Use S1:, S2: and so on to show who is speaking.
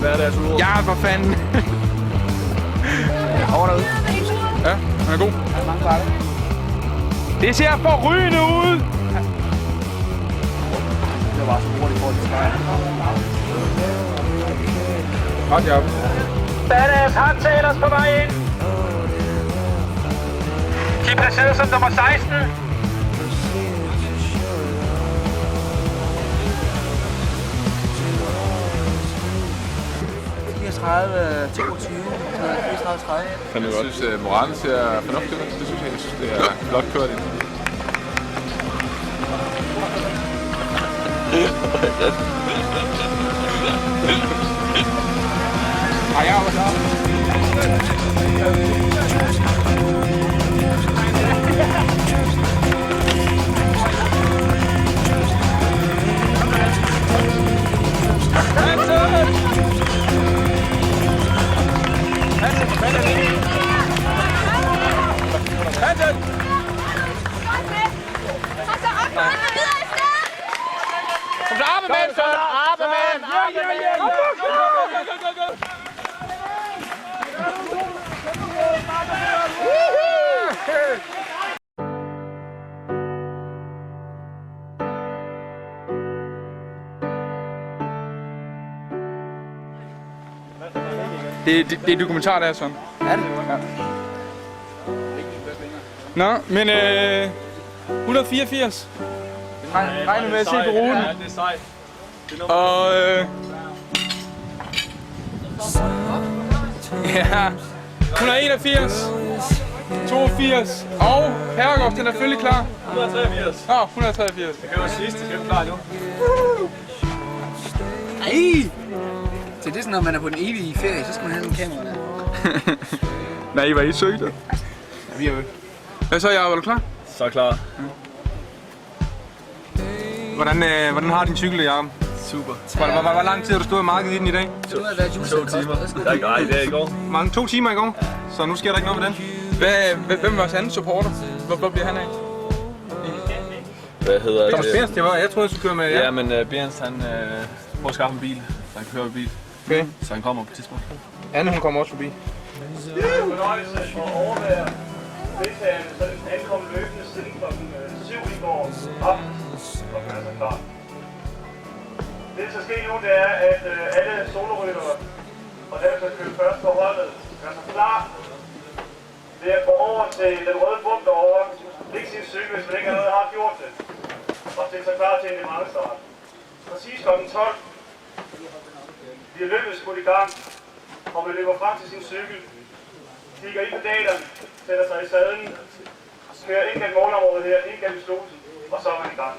S1: Hverdagsuro.
S2: Ja, for fanden.
S1: Over derude.
S2: Ja, den er god.
S1: Ja, mange bakker.
S2: Det ser forrygende ud.
S1: Det var så hurtigt for det skræk.
S2: Hold job.
S3: Badass hardtalers på vej ind. De er placeret som nummer 16.
S1: 34, 22, 34, 30.
S4: Jeg synes, moralen ser fornuftig ud. Det synes jeg. Jeg synes, det er flot kørt ind.
S2: Ej, jeg var klar. Kom så, Arbemann, så! Arbemann! Det er dokumentar, der er sådan.
S1: Er det?
S2: Ja. Nå, men 184. Regner med at se på ruten.
S5: Ja, det er sejt.
S2: Og ja, 181, 82, og Herregårds, den er selvfølgelig klar.
S5: 183.
S2: Nå, 183.
S5: Det kan jo sidste, det er klar nu.
S1: Ej! Så det er sådan, når man er på den evige ferie, så skal man have en kamera der.
S2: Nej, I var I søgte.
S1: Ja, vi er jo.
S2: Hvad så, Jacob? Er du klar?
S5: Så klar.
S6: Hvordan har din cykel det, Jacob?
S5: Super.
S6: Hvor lang tid har du stået i markedet i den i dag?
S1: Så nu er der juice,
S5: 2 timer. Nej, det er i går.
S6: 2 timer i går, så nu sker der ikke noget med den.
S2: Hvem var hans anden supporter? Hvor bliver han af?
S5: Hvad hedder
S6: Thomas Bers, det var, jeg troede, du skulle køre med.
S5: Ja, men Berens, han prøver at skaffe en bil, så han kan køre i bil.
S6: Okay.
S5: Så han kommer på et tidspunkt.
S6: Anne, hun kommer også forbi.
S3: Det er en fornøjelse at overvære deltagerne, så den ankom løbende siden kl. 7 i går aftes og gør sig klar. Det, der skal ske nu, det er, at alle soloryttere og dem, der kører først på holdet, gør sig klar ved at gå over til den røde bum derovre, lægge sin cykel, hvis man ikke allerede har gjort det, og stille sig klar til en demangstart. Præcis kl. 12 bliver løbet skudt i gang, og man løber frem til sin cykel, kigger ind på daterne, sætter sig i sadlen, kører ind gennem målområdet her, ind gennem slusen, og så er man i gang.